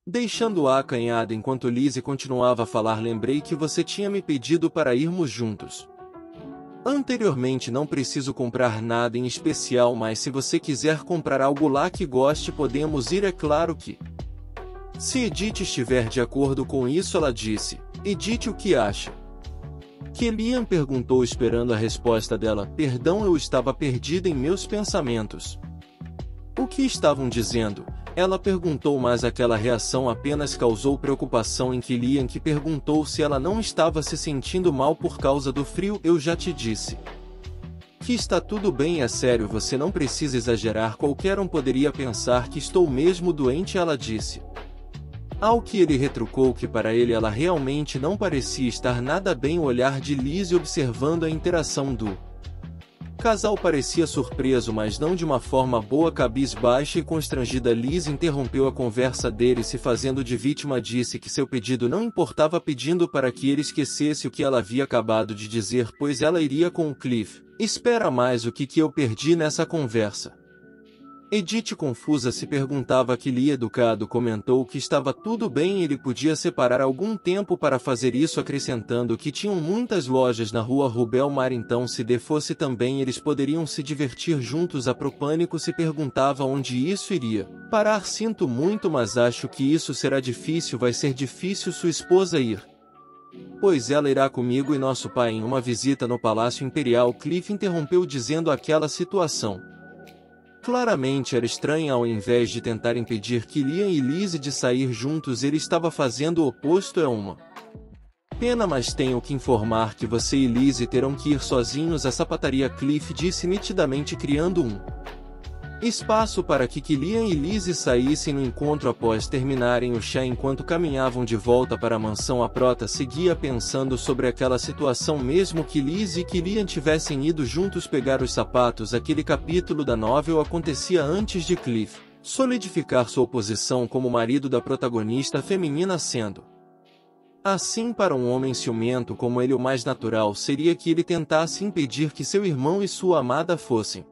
Deixando-a acanhada enquanto Lizzie continuava a falar, lembrei que você tinha me pedido para irmos juntos. Anteriormente não preciso comprar nada em especial, mas se você quiser comprar algo lá que goste podemos ir, é claro que... Se Edith estiver de acordo com isso, ela disse. Edith, o que acha? Killian perguntou esperando a resposta dela. Perdão, eu estava perdida em meus pensamentos. O que estavam dizendo? Ela perguntou, mas aquela reação apenas causou preocupação em Killian, que perguntou se ela não estava se sentindo mal por causa do frio. Eu já te disse que está tudo bem, é sério, você não precisa exagerar, qualquer um poderia pensar que estou mesmo doente, ela disse. Ao que ele retrucou que para ele ela realmente não parecia estar nada bem. O olhar de Lizzie observando a interação do casal parecia surpreso, mas não de uma forma boa. Cabisbaixa e constrangida, Lizzie interrompeu a conversa dele, se fazendo de vítima. Disse que seu pedido não importava, pedindo para que ele esquecesse o que ela havia acabado de dizer, pois ela iria com o Cliff. Espera mais, o que eu perdi nessa conversa? Edith, confusa, se perguntava. Killian, educado, comentou que estava tudo bem, ele podia separar algum tempo para fazer isso, acrescentando que tinham muitas lojas na rua Rubelmar, então se fosse também eles poderiam se divertir juntos. A Propânico se perguntava onde isso iria parar. Sinto muito, mas acho que isso será difícil, vai ser difícil sua esposa ir. Pois ela irá comigo e nosso pai em uma visita no Palácio Imperial. Cliff interrompeu dizendo aquela situação claramente era estranha. Ao invés de tentar impedir Killian e Lizzie de sair juntos, ele estava fazendo o oposto. É uma pena, mas tenho que informar que você e Lizzie terão que ir sozinhos à sapataria, Cliff disse nitidamente, criando um espaço para que Killian e Lizzie saíssem no encontro após terminarem o chá. Enquanto caminhavam de volta para a mansão, a Prota seguia pensando sobre aquela situação. Mesmo que Lizzie e Killian tivessem ido juntos pegar os sapatos, aquele capítulo da novel acontecia antes de Cliff solidificar sua posição como marido da protagonista feminina, sendo assim, para um homem ciumento como ele, o mais natural seria que ele tentasse impedir que seu irmão e sua amada fossem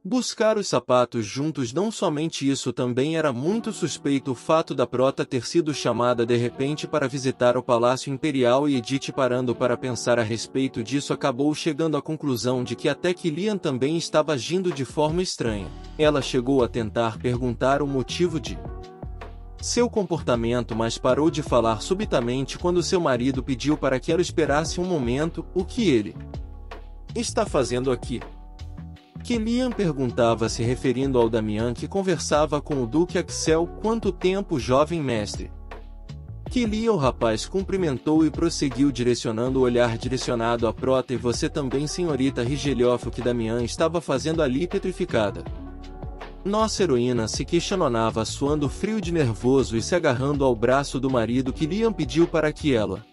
buscar os sapatos juntos. Não somente isso, também era muito suspeito o fato da Prota ter sido chamada de repente para visitar o Palácio Imperial, e Edith, parando para pensar a respeito disso, acabou chegando à conclusão de que até Killian também estava agindo de forma estranha. Ela chegou a tentar perguntar o motivo de seu comportamento, mas parou de falar subitamente quando seu marido pediu para que ela esperasse um momento. O que ele está fazendo aqui? Killian perguntava, se referindo ao Damian, que conversava com o Duque Axel. Quanto tempo, jovem mestre? Killian, o rapaz cumprimentou e prosseguiu, direcionando o olhar direcionado à Prota. E você também, senhorita Rigelhoff, o que Damian estava fazendo ali, petrificada? Nossa heroína se questionava, suando frio de nervoso e se agarrando ao braço do marido. Killian pediu para que ela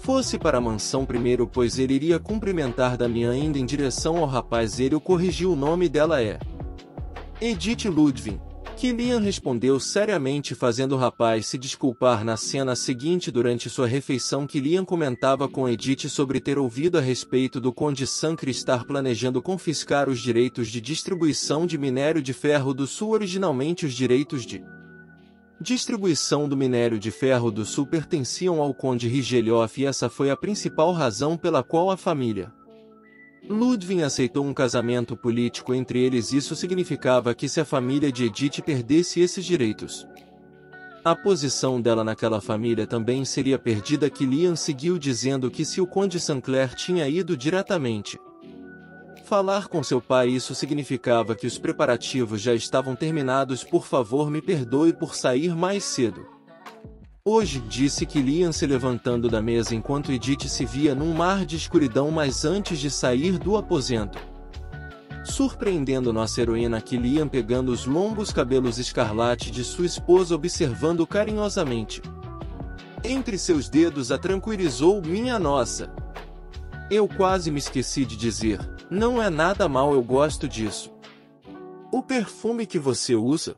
fosse para a mansão primeiro, pois ele iria cumprimentar Damian. Indo em direção ao rapaz, ele o corrigiu. O nome dela é Edith Ludwig. Killian respondeu seriamente, fazendo o rapaz se desculpar. Na cena seguinte, durante sua refeição, Killian comentava com Edith sobre ter ouvido a respeito do Conde Sancre estar planejando confiscar os direitos de distribuição de minério de ferro do Sul. Originalmente, os direitos de distribuição do minério de ferro do Sul pertenciam ao Conde Rigelhoff, e essa foi a principal razão pela qual a família Ludwig aceitou um casamento político entre eles. Isso significava que se a família de Edith perdesse esses direitos, a posição dela naquela família também seria perdida. Killian seguiu dizendo que se o Conde Sancler tinha ido diretamente falar com seu pai, isso significava que os preparativos já estavam terminados. Por favor, me perdoe por sair mais cedo hoje, disse Killian, se levantando da mesa enquanto Edith se via num mar de escuridão. Mas antes de sair do aposento, surpreendendo nossa heroína, Killian pegando os longos cabelos escarlate de sua esposa, observando carinhosamente entre seus dedos, a tranquilizou. Minha nossa, eu quase me esqueci de dizer, não é nada mal, eu gosto disso. O perfume que você usa?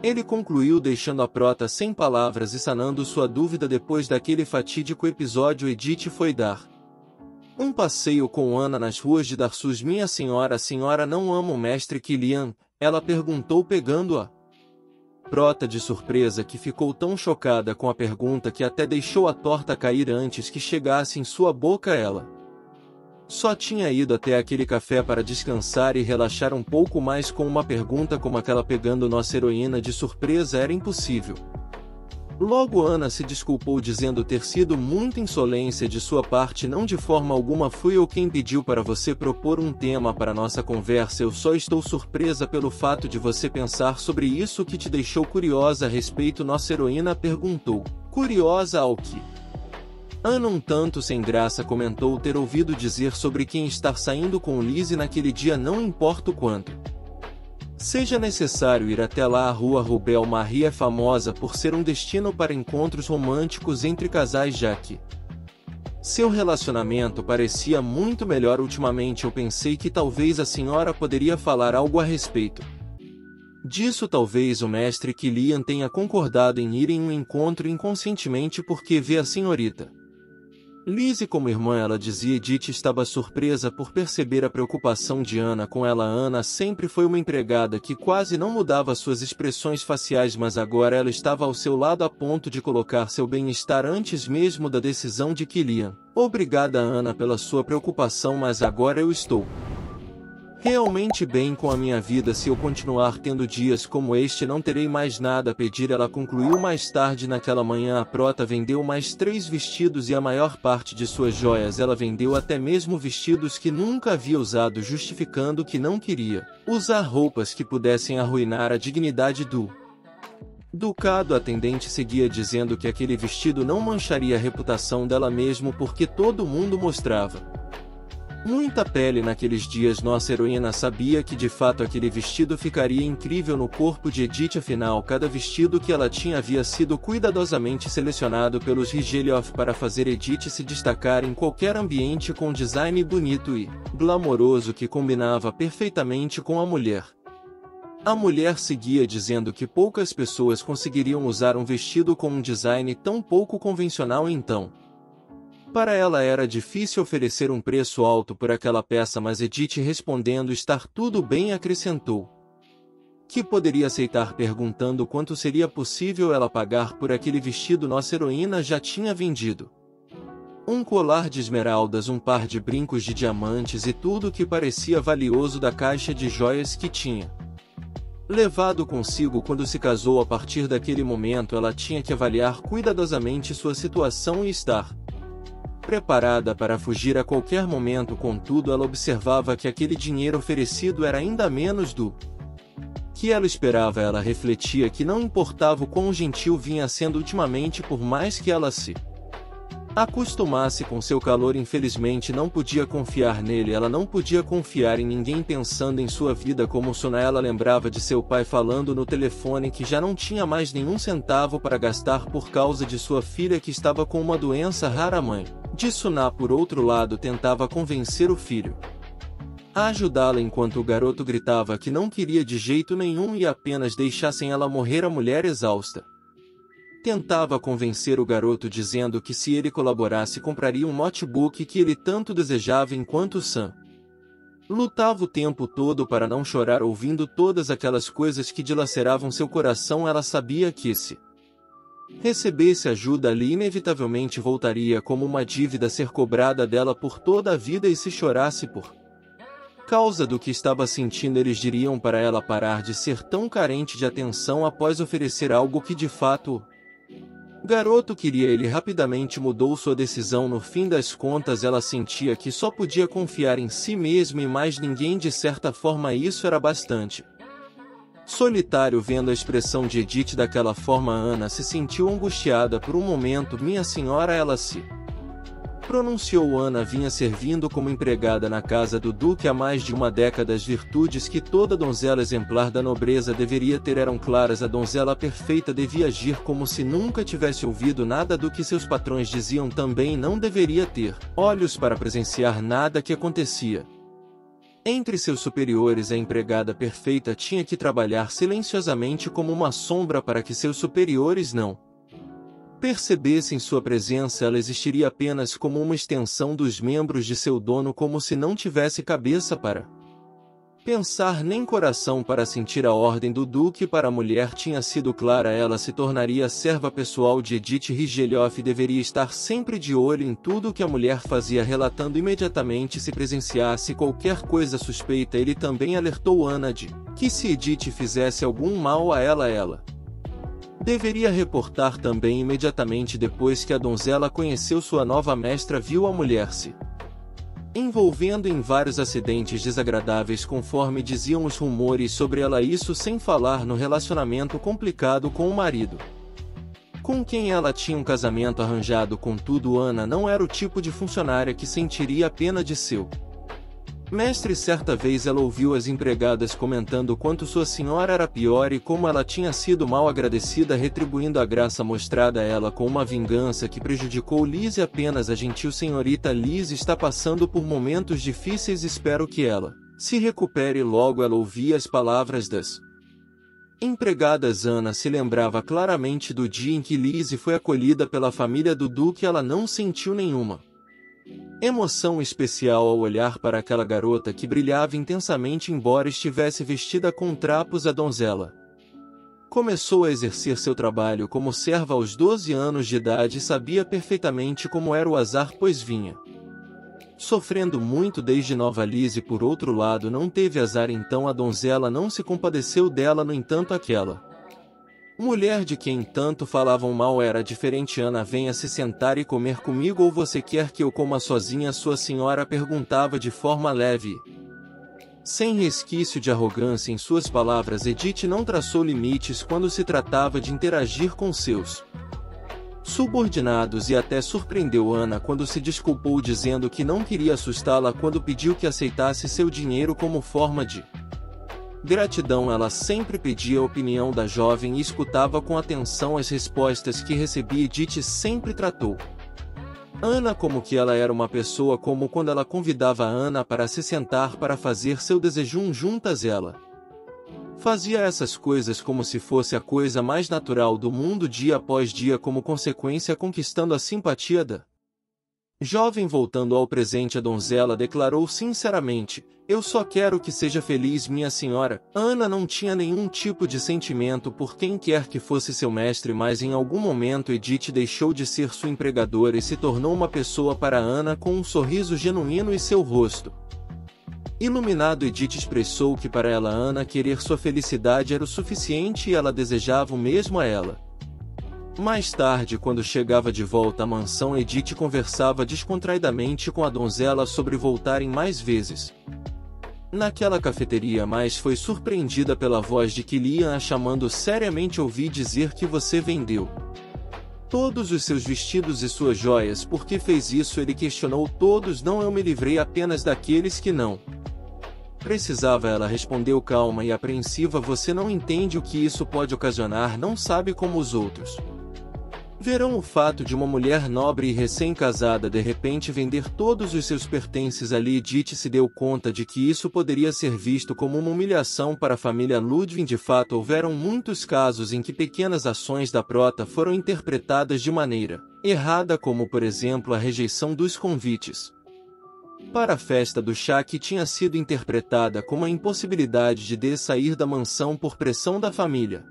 Ele concluiu, deixando a Prota sem palavras e sanando sua dúvida. Depois daquele fatídico episódio, Edith foi dar um passeio com Ana nas ruas de Darsus. Minha senhora, a senhora não ama o mestre Killian? Ela perguntou, pegando a Prota de surpresa que ficou tão chocada com a pergunta que até deixou a torta cair antes que chegasse em sua boca ela. Só tinha ido até aquele café para descansar e relaxar um pouco mais com uma pergunta como aquela pegando nossa heroína de surpresa era impossível. Logo Ana se desculpou dizendo ter sido muita insolência de sua parte, não de forma alguma fui eu quem pediu para você propor um tema para nossa conversa, eu só estou surpresa pelo fato de você pensar sobre isso que te deixou curiosa a respeito. Nossa heroína perguntou. Curiosa ao que? Ana um tanto sem graça comentou ter ouvido dizer sobre quem estar saindo com Lizzie naquele dia não importa o quanto seja necessário ir até lá. A Rua Rubel Marie é famosa por ser um destino para encontros românticos entre casais, já que seu relacionamento parecia muito melhor ultimamente. Eu pensei que talvez a senhora poderia falar algo a respeito disso. Talvez o mestre Killian tenha concordado em ir em um encontro inconscientemente porque vê a senhorita Lizzie como irmã, ela dizia. Edith estava surpresa por perceber a preocupação de Ana com ela. Ana sempre foi uma empregada que quase não mudava suas expressões faciais, mas agora ela estava ao seu lado a ponto de colocar seu bem-estar antes mesmo da decisão de Killian. Obrigada, Ana, pela sua preocupação, mas agora eu estou realmente bem com a minha vida. Se eu continuar tendo dias como este, não terei mais nada a pedir. Ela concluiu mais tarde naquela manhã. A Prota vendeu mais 3 vestidos e a maior parte de suas joias. Ela vendeu até mesmo vestidos que nunca havia usado, justificando que não queria usar roupas que pudessem arruinar a dignidade do ducado. A atendente seguia dizendo que aquele vestido não mancharia a reputação dela mesmo porque todo mundo mostrava muita pele naqueles dias. Nossa heroína sabia que de fato aquele vestido ficaria incrível no corpo de Edith, afinal cada vestido que ela tinha havia sido cuidadosamente selecionado pelos Rigelioff para fazer Edith se destacar em qualquer ambiente, com um design bonito e glamouroso que combinava perfeitamente com a mulher. A mulher seguia dizendo que poucas pessoas conseguiriam usar um vestido com um design tão pouco convencional, então para ela era difícil oferecer um preço alto por aquela peça, mas Edith, respondendo estar tudo bem, acrescentou que poderia aceitar, perguntando quanto seria possível ela pagar por aquele vestido. Nossa heroína já tinha vendido um colar de esmeraldas, um par de brincos de diamantes e tudo o que parecia valioso da caixa de joias que tinha levado consigo quando se casou. A partir daquele momento ela tinha que avaliar cuidadosamente sua situação e estar preparada para fugir a qualquer momento. Contudo, ela observava que aquele dinheiro oferecido era ainda menos do que ela esperava. Ela refletia que não importava o quão gentil vinha sendo ultimamente, por mais que ela se acostumasse com seu calor, infelizmente não podia confiar nele. Ela não podia confiar em ninguém. Pensando em sua vida como Sona, ela lembrava de seu pai falando no telefone que já não tinha mais nenhum centavo para gastar por causa de sua filha que estava com uma doença rara. A mãe de Sona, por outro lado, tentava convencer o filho a ajudá-la, enquanto o garoto gritava que não queria de jeito nenhum e apenas deixassem ela morrer. A mulher, exausta, tentava convencer o garoto dizendo que se ele colaborasse compraria um notebook que ele tanto desejava, enquanto Sam lutava o tempo todo para não chorar ouvindo todas aquelas coisas que dilaceravam seu coração. Ela sabia que se recebesse ajuda ali inevitavelmente voltaria como uma dívida a ser cobrada dela por toda a vida, e se chorasse por causa do que estava sentindo, eles diriam para ela parar de ser tão carente de atenção após oferecer algo que de fato o garoto queria. Ele rapidamente mudou sua decisão. No fim das contas, ela sentia que só podia confiar em si mesma e mais ninguém. De certa forma, isso era bastante solitário. Vendo a expressão de Edith daquela forma, Ana se sentiu angustiada por um momento. Minha senhora, ela se pronunciou. Ana vinha servindo como empregada na casa do duque há mais de uma década. As virtudes que toda donzela exemplar da nobreza deveria ter eram claras. A donzela perfeita devia agir como se nunca tivesse ouvido nada do que seus patrões diziam. Também não deveria ter olhos para presenciar nada que acontecia entre seus superiores. A empregada perfeita tinha que trabalhar silenciosamente como uma sombra para que seus superiores não percebessem sua presença. Ela existiria apenas como uma extensão dos membros de seu dono, como se não tivesse cabeça para Pensar nem coração para sentir a ordem do duque para a mulher tinha sido clara. Ela se tornaria serva pessoal de Edith Rigelhoff e deveria estar sempre de olho em tudo o que a mulher fazia, relatando imediatamente se presenciasse qualquer coisa suspeita. Ele também alertou Anna de que se Edith fizesse algum mal a ela deveria reportar também imediatamente. Depois que a donzela conheceu sua nova mestra, viu a mulher se envolvendo em vários acidentes desagradáveis, conforme diziam os rumores sobre ela, isso sem falar no relacionamento complicado com o marido, com quem ela tinha um casamento arranjado. Contudo, Anna não era o tipo de funcionária que sentiria a pena de seu mestre. Certa vez ela ouviu as empregadas comentando quanto sua senhora era pior e como ela tinha sido mal agradecida, retribuindo a graça mostrada a ela com uma vingança que prejudicou Lizzie. Apenas a gentil senhorita Liz está passando por momentos difíceis, espero que ela se recupere logo. Ela ouvia as palavras das empregadas. Anna se lembrava claramente do dia em que Lizzie foi acolhida pela família do duque. Ela não sentiu nenhuma emoção especial ao olhar para aquela garota que brilhava intensamente, embora estivesse vestida com trapos. A donzela começou a exercer seu trabalho como serva aos 12 anos de idade e sabia perfeitamente como era o azar, pois vinha sofrendo muito desde nova. Lizzie, por outro lado, não teve azar, então a donzela não se compadeceu dela. No entanto, aquela mulher de quem tanto falavam mal era diferente. Anna, venha se sentar e comer comigo, ou você quer que eu coma sozinha? Sua senhora perguntava de forma leve, sem resquício de arrogância em suas palavras. Edith não traçou limites quando se tratava de interagir com seus subordinados e até surpreendeu Anna quando se desculpou, dizendo que não queria assustá-la quando pediu que aceitasse seu dinheiro como forma de gratidão. Ela sempre pedia a opinião da jovem e escutava com atenção as respostas que recebia. Edith sempre tratou Anna como que ela era uma pessoa comum. Quando ela convidava Anna para se sentar para fazer seu desejum juntas, ela fazia essas coisas como se fosse a coisa mais natural do mundo, dia após dia, como consequência conquistando a simpatia da jovem. Voltando ao presente, a donzela declarou sinceramente: eu só quero que seja feliz, minha senhora. Anna não tinha nenhum tipo de sentimento por quem quer que fosse seu mestre, mas em algum momento Edith deixou de ser sua empregadora e se tornou uma pessoa para Anna, com um sorriso genuíno e seu rosto iluminado. Edith expressou que para ela Anna querer sua felicidade era o suficiente e ela desejava o mesmo a ela. Mais tarde, quando chegava de volta à mansão, Edith conversava descontraidamente com a donzela sobre voltarem mais vezes naquela cafeteria, mas foi surpreendida pela voz de Killian a chamando seriamente. Ouvi dizer que você vendeu todos os seus vestidos e suas joias. Por que fez isso? Ele questionou. Todos não, eu me livrei apenas daqueles que não precisava. Ela respondeu calma e apreensiva. Você não entende o que isso pode ocasionar, não sabe como os outros verão o fato de uma mulher nobre e recém-casada de repente vender todos os seus pertences ali. Edith se deu conta de que isso poderia ser visto como uma humilhação para a família Ludwig. De fato, houveram muitos casos em que pequenas ações da prota foram interpretadas de maneira errada, como por exemplo a rejeição dos convites para a festa do chá, que tinha sido interpretada como a impossibilidade de Dee sair da mansão por pressão da família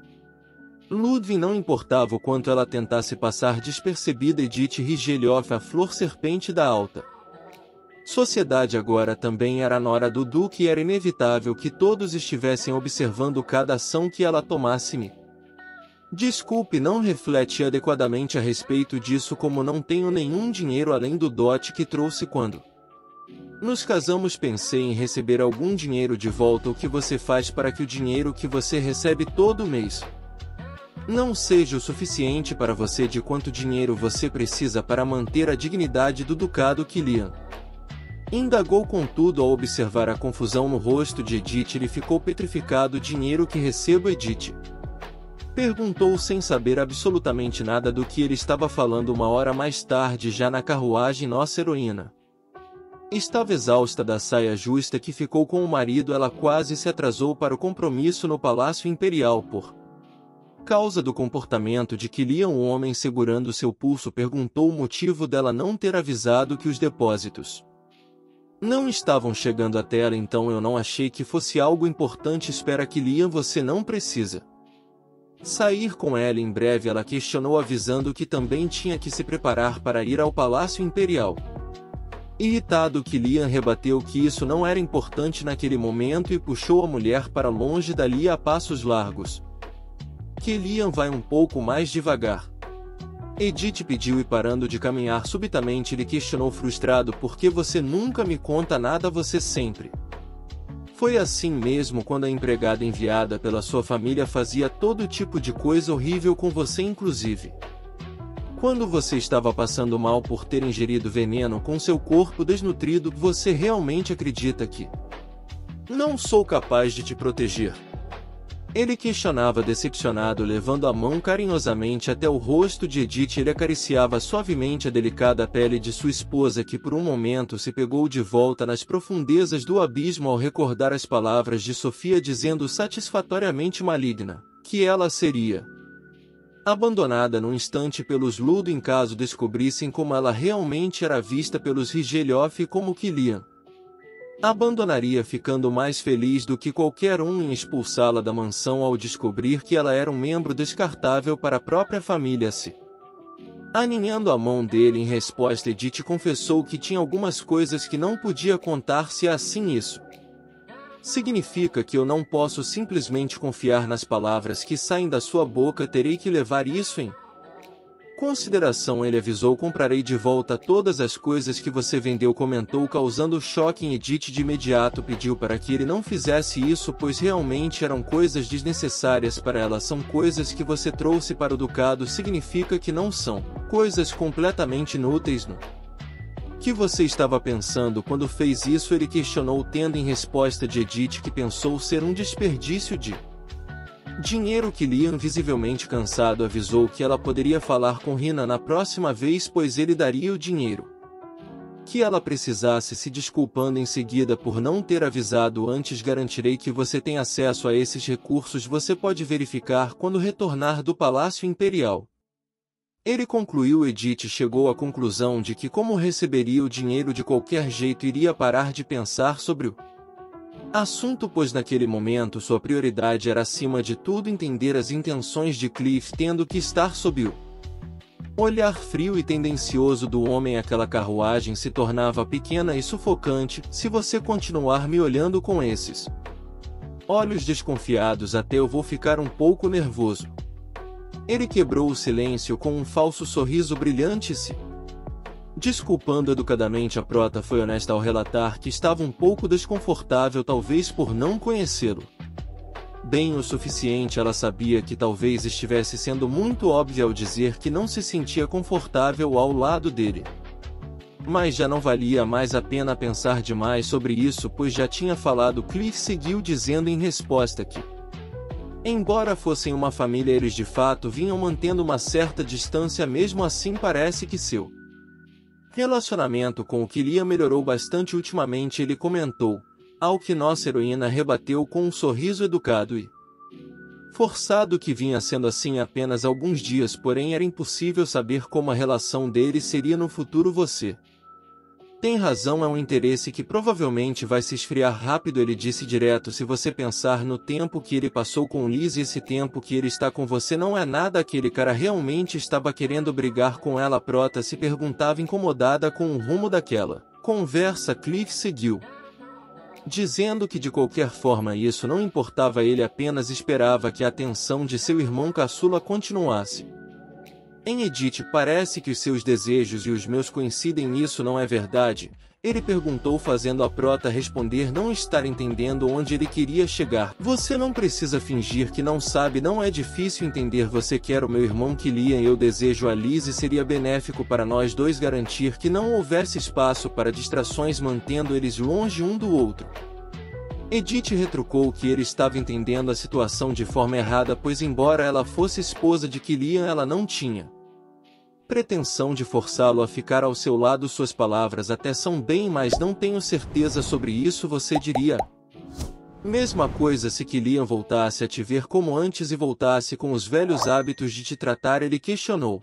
Ludwig. Não importava o quanto ela tentasse passar despercebida, Edith Rigelhoff, a flor serpente da alta sociedade, agora também era a nora do duque e era inevitável que todos estivessem observando cada ação que ela tomasse. Me desculpe, não reflete adequadamente a respeito disso. Como não tenho nenhum dinheiro além do dote que trouxe quando nos casamos, pensei em receber algum dinheiro de volta. O que você faz para que o dinheiro que você recebe todo mês não seja o suficiente para você? De quanto dinheiro você precisa para manter a dignidade do ducado? Killian indagou. Contudo, ao observar a confusão no rosto de Edith, ele ficou petrificado. Dinheiro que recebo? Edith perguntou sem saber absolutamente nada do que ele estava falando. Uma hora mais tarde, já na carruagem, nossa heroína estava exausta da saia justa que ficou com o marido. Ela quase se atrasou para o compromisso no Palácio Imperial por causa do comportamento de Killian. O homem, segurando seu pulso, perguntou o motivo dela não ter avisado que os depósitos Não estavam chegando até ela, então eu não achei que fosse algo importante. Espera, Killian, você não precisa sair com ela em breve, ela questionou, avisando que também tinha que se preparar para ir ao Palácio Imperial. Irritado, Killian rebateu que isso não era importante naquele momento e puxou a mulher para longe dali a passos largos. Killian, vai um pouco mais devagar, Edith pediu, e parando de caminhar subitamente lhe questionou frustrado: por que você nunca me conta nada? Você sempre foi assim mesmo quando a empregada enviada pela sua família fazia todo tipo de coisa horrível com você, inclusive quando você estava passando mal por ter ingerido veneno com seu corpo desnutrido. Você realmente acredita que não sou capaz de te proteger? Ele questionava decepcionado, levando a mão carinhosamente até o rosto de Edith. Ele acariciava suavemente a delicada pele de sua esposa, que por um momento se pegou de volta nas profundezas do abismo ao recordar as palavras de Sofia dizendo satisfatoriamente maligna que ela seria abandonada num instante pelos Ludo em caso descobrissem como ela realmente era vista pelos Rigelhoff e como Killian abandonaria, ficando mais feliz do que qualquer um em expulsá-la da mansão ao descobrir que ela era um membro descartável para a própria família. Se aninhando a mão dele em resposta, Edith confessou que tinha algumas coisas que não podia contar. Se é assim, isso significa que eu não posso simplesmente confiar nas palavras que saem da sua boca. Terei que levar isso em consideração. Ele avisou: comprarei de volta todas as coisas que você vendeu, comentou, causando choque em Edith. De imediato pediu para que ele não fizesse isso, pois realmente eram coisas desnecessárias para ela. São coisas que você trouxe para o ducado, significa que não são coisas completamente inúteis. No que você estava pensando quando fez isso? Ele questionou, tendo em resposta de Edith que pensou ser um desperdício de dinheiro. Killian, visivelmente cansado, avisou que ela poderia falar com Rina na próxima vez, pois ele daria o dinheiro que ela precisasse, se desculpando em seguida por não ter avisado antes. Garantirei que você tem acesso a esses recursos, você pode verificar quando retornar do Palácio Imperial. Ele concluiu. Edith chegou à conclusão de que, como receberia o dinheiro de qualquer jeito, iria parar de pensar sobre o assunto, pois naquele momento sua prioridade era acima de tudo entender as intenções de Cliff, tendo que estar sob o olhar frio e tendencioso do homem. Aquela carruagem se tornava pequena e sufocante. Se você continuar me olhando com esses olhos desconfiados, até eu vou ficar um pouco nervoso. Ele quebrou o silêncio com um falso sorriso brilhante. Se desculpando educadamente, a prota foi honesta ao relatar que estava um pouco desconfortável, talvez por não conhecê-lo bem o suficiente. Ela sabia que talvez estivesse sendo muito óbvia ao dizer que não se sentia confortável ao lado dele, mas já não valia mais a pena pensar demais sobre isso, pois já tinha falado. Cliff seguiu dizendo em resposta que, embora fossem uma família, eles de fato vinham mantendo uma certa distância. Mesmo assim, parece que seu relacionamento com o Killian melhorou bastante ultimamente, ele comentou, ao que nossa heroína rebateu com um sorriso educado e forçado que vinha sendo assim há apenas alguns dias, porém era impossível saber como a relação deles seria no futuro. Você tem razão, é um interesse que provavelmente vai se esfriar rápido, ele disse direto. Se você pensar no tempo que ele passou com Liz e esse tempo que ele está com você, não é nada. Aquele cara realmente estava querendo brigar com ela? A prota se perguntava, incomodada com o rumo daquela conversa. Cliff seguiu dizendo que de qualquer forma isso não importava, ele apenas esperava que a atenção de seu irmão caçula continuasse em Edith. Parece que os seus desejos e os meus coincidem, isso não é verdade? Ele perguntou, fazendo a prota responder não estar entendendo onde ele queria chegar. Você não precisa fingir que não sabe, não é difícil entender. Você quer o meu irmão Killian, eu desejo a Liz e seria benéfico para nós dois garantir que não houvesse espaço para distrações, mantendo eles longe um do outro. Edith retrucou que ele estava entendendo a situação de forma errada, pois embora ela fosse esposa de Killian, ela não tinha pretensão de forçá-lo a ficar ao seu lado. Suas palavras até são bem, mas não tenho certeza sobre isso. Você diria mesma coisa se Killian voltasse a te ver como antes e voltasse com os velhos hábitos de te tratar? Ele questionou.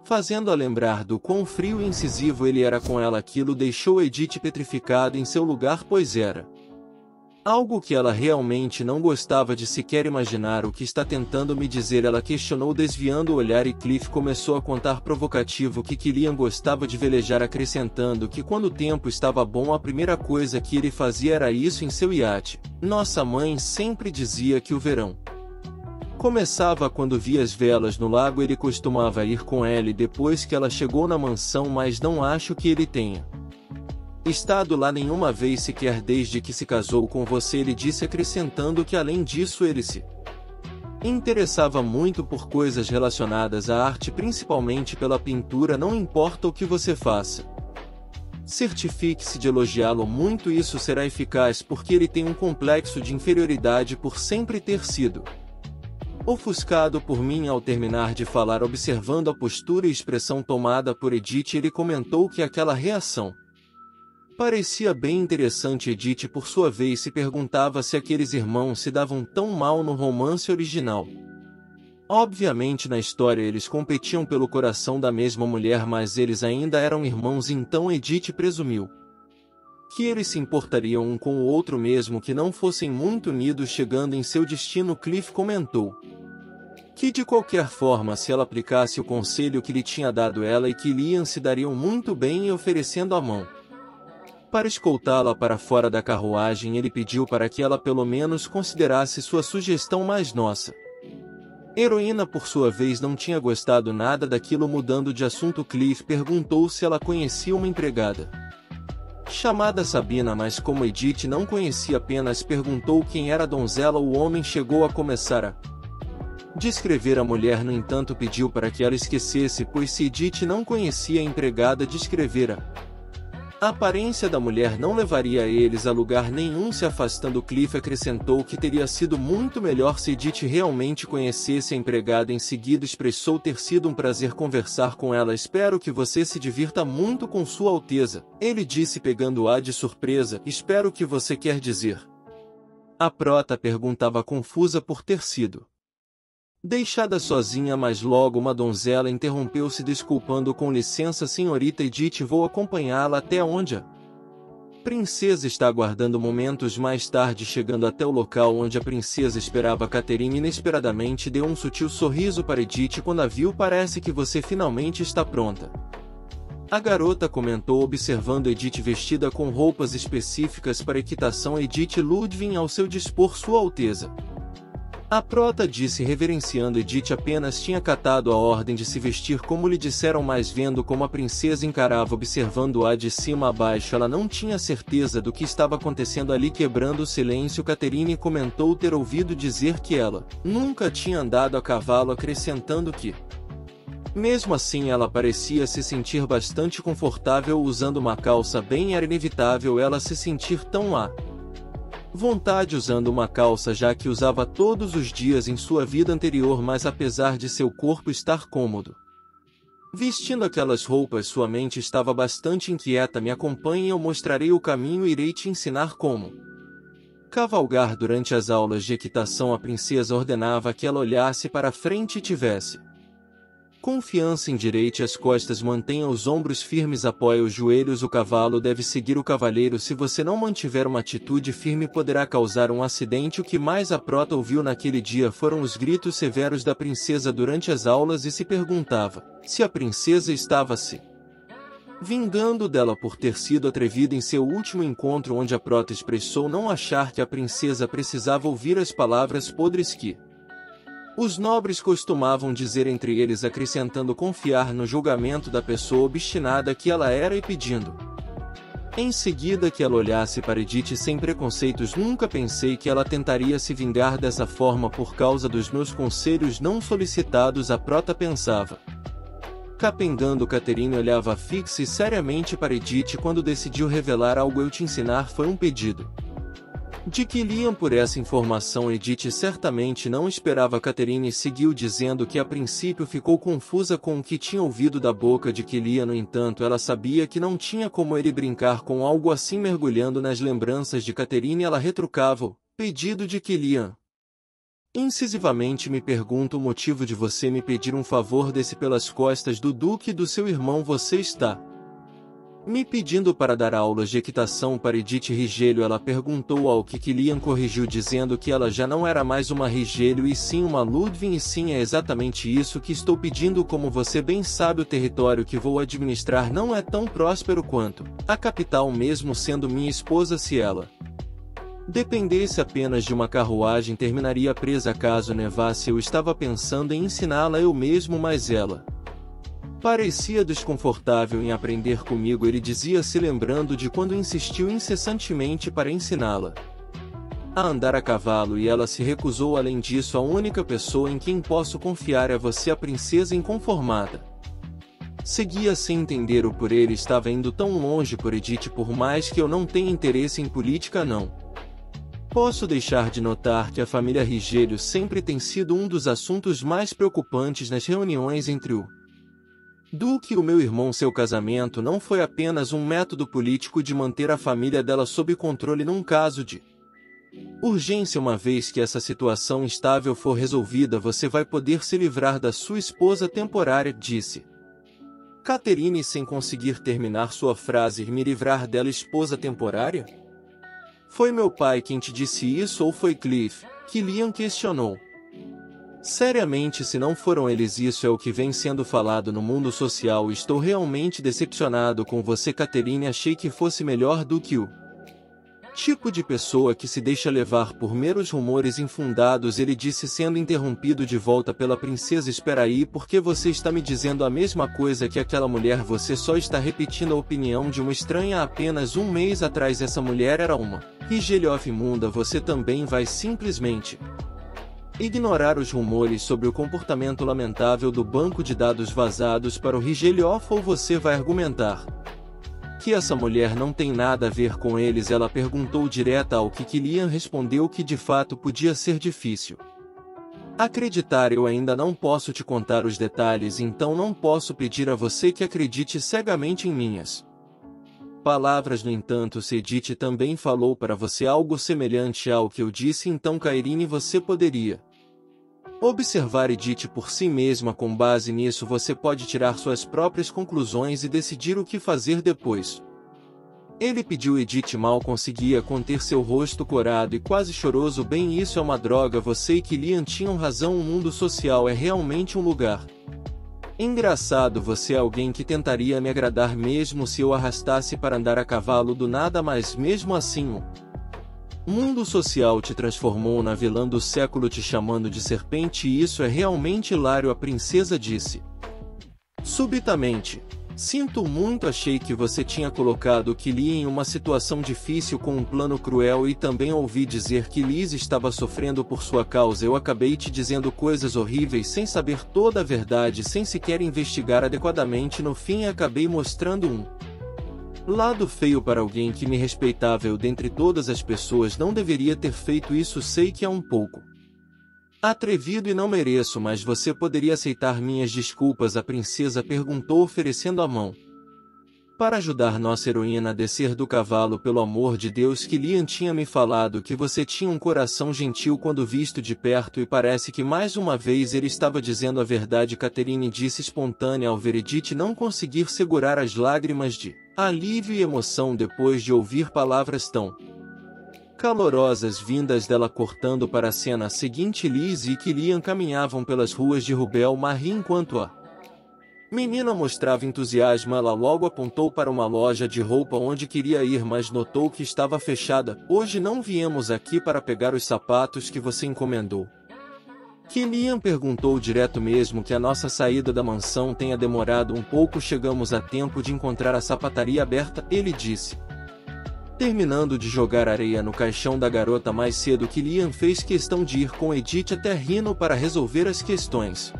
Fazendo-a lembrar do quão frio e incisivo ele era com ela, aquilo deixou Edith petrificada em seu lugar, pois era algo que ela realmente não gostava de sequer imaginar. O que está tentando me dizer? Ela questionou, desviando o olhar, e Cliff começou a contar provocativo que Killian gostava de velejar, acrescentando que quando o tempo estava bom a primeira coisa que ele fazia era isso em seu iate. Nossa mãe sempre dizia que o verão começava quando via as velas no lago. Ele costumava ir com ela depois que ela chegou na mansão, mas não acho que ele tenha estado lá nenhuma vez sequer desde que se casou com você, ele disse, acrescentando que além disso ele se interessava muito por coisas relacionadas à arte, principalmente pela pintura. Não importa o que você faça, certifique-se de elogiá-lo muito, isso será eficaz, porque ele tem um complexo de inferioridade por sempre ter sido ofuscado por mim. Ao terminar de falar, observando a postura e expressão tomada por Edith, ele comentou que aquela reação parecia bem interessante. Edith, por sua vez, se perguntava se aqueles irmãos se davam tão mal no romance original. Obviamente, na história eles competiam pelo coração da mesma mulher, mas eles ainda eram irmãos, então Edith presumiu que eles se importariam um com o outro mesmo que não fossem muito unidos chegando em seu destino. Cliff comentou que de qualquer forma, se ela aplicasse o conselho que lhe tinha dado, ela e Killian se dariam muito bem, e oferecendo a mão para escoltá-la para fora da carruagem, ele pediu para que ela pelo menos considerasse sua sugestão, mas nossa heroína, por sua vez, não tinha gostado nada daquilo. Mudando de assunto, Cliff perguntou se ela conhecia uma empregada chamada Sabina, mas como Edith não conhecia, apenas perguntou quem era a donzela. O homem chegou a começar a descrever a mulher, no entanto pediu para que ela esquecesse, pois se Edith não conhecia a empregada, descrever a aparência da mulher não levaria eles a lugar nenhum. Se afastando, Cliff acrescentou que teria sido muito melhor se Edith realmente conhecesse a empregada. Em seguida expressou ter sido um prazer conversar com ela. Espero que você se divirta muito com Sua Alteza, ele disse, pegando-a de surpresa. Espero o que você quer dizer? A prota perguntava, confusa por ter sido deixada sozinha, mas logo uma donzela interrompeu-se, desculpando, com licença, senhorita Edith, vou acompanhá-la até onde a princesa está aguardando. Momentos mais tarde, chegando até o local onde a princesa esperava, Catherine inesperadamente deu um sutil sorriso para Edith quando a viu. Parece que você finalmente está pronta, a garota comentou, observando Edith vestida com roupas específicas para equitação. Edith Ludwig ao seu dispor, Sua Alteza, a prota disse, reverenciando Edith. Apenas tinha acatado a ordem de se vestir como lhe disseram, mas vendo como a princesa encarava, observando-a de cima a baixo, ela não tinha certeza do que estava acontecendo ali. Quebrando o silêncio, Catherine comentou ter ouvido dizer que ela nunca tinha andado a cavalo, acrescentando que mesmo assim ela parecia se sentir bastante confortável usando uma calça bem. Era inevitável ela se sentir tão à vontade usando uma calça, já que usava todos os dias em sua vida anterior, mas apesar de seu corpo estar cômodo vestindo aquelas roupas, sua mente estava bastante inquieta. Me acompanhe, eu mostrarei o caminho e irei te ensinar como cavalgar. Durante as aulas de equitação, a princesa ordenava que ela olhasse para a frente e tivesse confiança. Endireite as costas, mantenha os ombros firmes, apoie os joelhos. O cavalo deve seguir o cavaleiro. Se você não mantiver uma atitude firme, poderá causar um acidente. O que mais a prota ouviu naquele dia foram os gritos severos da princesa durante as aulas, e se perguntava se a princesa estava se vingando dela por ter sido atrevida em seu último encontro, onde a prota expressou não achar que a princesa precisava ouvir as palavras podres que os nobres costumavam dizer entre eles, acrescentando confiar no julgamento da pessoa obstinada que ela era, e pedindo em seguida que ela olhasse para Edith sem preconceitos. Nunca pensei que ela tentaria se vingar dessa forma por causa dos meus conselhos não solicitados, a prota pensava. Capengando, Catherine olhava fixa e seriamente para Edith. Quando decidiu revelar algo, eu te ensinar, foi um pedido de Killian por essa informação. Edith certamente não esperava. Catherine seguiu dizendo que a princípio ficou confusa com o que tinha ouvido da boca de Killian. No entanto, ela sabia que não tinha como ele brincar com algo assim. Mergulhando nas lembranças de Catherine, ela retrucava o pedido de Killian Incisivamente me pergunto o motivo de você me pedir um favor desse pelas costas do Duque e do seu irmão. Você está me pedindo para dar aulas de equitação para Edith Rigelho. Ela perguntou, ao que Killian corrigiu dizendo que ela já não era mais uma Rigelho e sim uma Ludwig. E sim, é exatamente isso que estou pedindo. Como você bem sabe, o território que vou administrar não é tão próspero quanto a capital, mesmo sendo minha esposa. Se ela dependesse apenas de uma carruagem, terminaria presa caso nevasse. Eu estava pensando em ensiná-la eu mesmo, mas ela parecia desconfortável em aprender comigo. Ele dizia, se lembrando de quando insistiu incessantemente para ensiná-la a andar a cavalo e ela se recusou. Além disso, a única pessoa em quem posso confiar é você. A princesa, inconformada, seguia sem entender o por ele estava indo tão longe por Edith. Por mais que eu não tenha interesse em política, não posso deixar de notar que a família Rigelho sempre tem sido um dos assuntos mais preocupantes nas reuniões entre o Duque e o meu irmão. Seu casamento não foi apenas um método político de manter a família dela sob controle num caso de urgência. Uma vez que essa situação instável for resolvida, você vai poder se livrar da sua esposa temporária, disse Catherine sem conseguir terminar sua frase. Me livrar dela? Esposa temporária? Foi meu pai quem te disse isso ou foi Cliff? Killian questionou. Seriamente, se não foram eles, isso é o que vem sendo falado no mundo social. Estou realmente decepcionado com você, Catherine. Achei que fosse melhor do que o tipo de pessoa que se deixa levar por meros rumores infundados. Ele disse, sendo interrompido de volta pela princesa. Espera aí, porque você está me dizendo a mesma coisa que aquela mulher. Você só está repetindo a opinião de uma estranha. Há apenas um mês atrás essa mulher era uma Rigelhoff imunda. Você também vai simplesmente ignorar os rumores sobre o comportamento lamentável do banco de dados vazados para o Rigelhoff, ou você vai argumentar que essa mulher não tem nada a ver com eles? Ela perguntou direta, ao que Killian respondeu que de fato podia ser difícil acreditar. Eu ainda não posso te contar os detalhes, então não posso pedir a você que acredite cegamente em minhas palavras. No entanto, se Edith também falou para você algo semelhante ao que eu disse, então Catherine, você poderia observar Edith por si mesma. Com base nisso, você pode tirar suas próprias conclusões e decidir o que fazer depois. Ele pediu. Edith mal conseguia conter seu rosto corado e quase choroso. Bem, isso é uma droga. Você e Killian tinham razão. O mundo social é realmente um lugar engraçado. Você é alguém que tentaria me agradar mesmo se eu arrastasse para andar a cavalo do nada, mas mesmo assim o mundo social te transformou na vilã do século, te chamando de serpente, e isso é realmente hilário. A princesa disse subitamente. Sinto muito, achei que você tinha colocado Killian em uma situação difícil com um plano cruel, e também ouvi dizer que Liz estava sofrendo por sua causa. Eu acabei te dizendo coisas horríveis sem saber toda a verdade, sem sequer investigar adequadamente. No fim, acabei mostrando um lado feio para alguém que me respeitava. Eu, dentre todas as pessoas, não deveria ter feito isso. Sei que é um pouco atrevido e não mereço, mas você poderia aceitar minhas desculpas? A princesa perguntou, oferecendo a mão para ajudar nossa heroína a descer do cavalo. Pelo amor de Deus, Killian tinha me falado que você tinha um coração gentil quando visto de perto, e parece que mais uma vez ele estava dizendo a verdade. Catherine disse, espontânea ao ver Edith não conseguir segurar as lágrimas de alívio e emoção depois de ouvir palavras tão calorosas vindas dela. Cortando para a cena seguinte, Liz e Killian caminhavam pelas ruas de Rubel Marie enquanto a menina mostrava entusiasmo. Ela logo apontou para uma loja de roupa onde queria ir, mas notou que estava fechada. Hoje não viemos aqui para pegar os sapatos que você encomendou? Killian perguntou direto. Mesmo que a nossa saída da mansão tenha demorado um pouco, chegamos a tempo de encontrar a sapataria aberta, ele disse, terminando de jogar areia no caixão da garota. Mais cedo, Killian fez questão de ir com Edith até Rhino para resolver as questões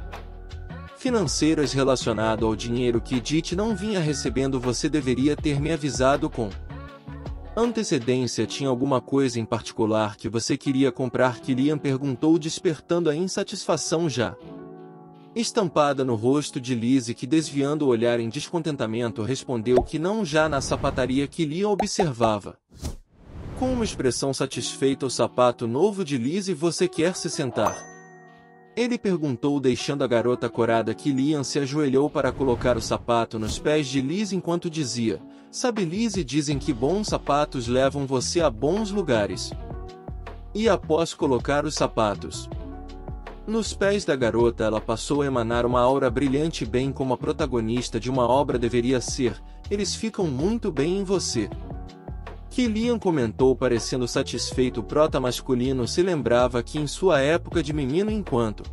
financeiras relacionadas ao dinheiro que Edith não vinha recebendo. Você deveria ter me avisado com antecedência. Tinha alguma coisa em particular que você queria comprar? Killian perguntou, despertando a insatisfação já estampada no rosto de Lizzie, que, desviando o olhar em descontentamento, respondeu que não. Já na sapataria, Killian observava Com uma expressão satisfeita o sapato novo de Lizzie. Você quer se sentar? Ele perguntou, deixando a garota corada que Liam se ajoelhou para colocar o sapato nos pés de Lizzie enquanto dizia: Sabe, Lizzie, dizem que bons sapatos levam você a bons lugares. E após colocar os sapatos nos pés da garota, ela passou a emanar uma aura brilhante, bem como a protagonista de uma obra deveria ser. Eles ficam muito bem em você. Que Liam comentou, parecendo satisfeito. O prota masculino se lembrava que em sua época de menino, enquanto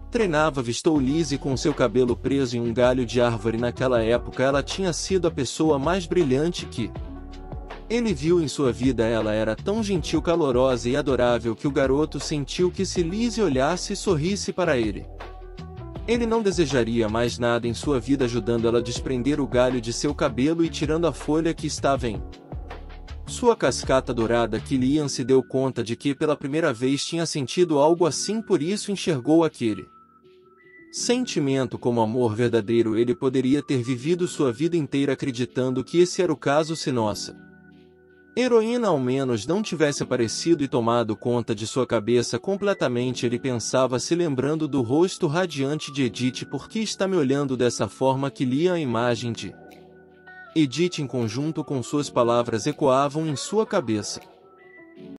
treinava, avistou Lizzie com seu cabelo preso em um galho de árvore. Naquela época ela tinha sido a pessoa mais brilhante que ele viu em sua vida. Ela era tão gentil, calorosa e adorável que o garoto sentiu que se Lizzie olhasse e sorrisse para ele, ele não desejaria mais nada em sua vida, ajudando ela a desprender o galho de seu cabelo e tirando a folha que estava em sua cascata dourada. Que Liam se deu conta de que pela primeira vez tinha sentido algo assim, por isso enxergou aquele sentimento como amor verdadeiro. Ele poderia ter vivido sua vida inteira acreditando que esse era o caso se nossa heroína ao menos não tivesse aparecido e tomado conta de sua cabeça completamente. Ele pensava, se lembrando do rosto radiante de Edith. Por que está me olhando dessa forma? Que Liam, a imagem de Edith em conjunto com suas palavras ecoavam em sua cabeça.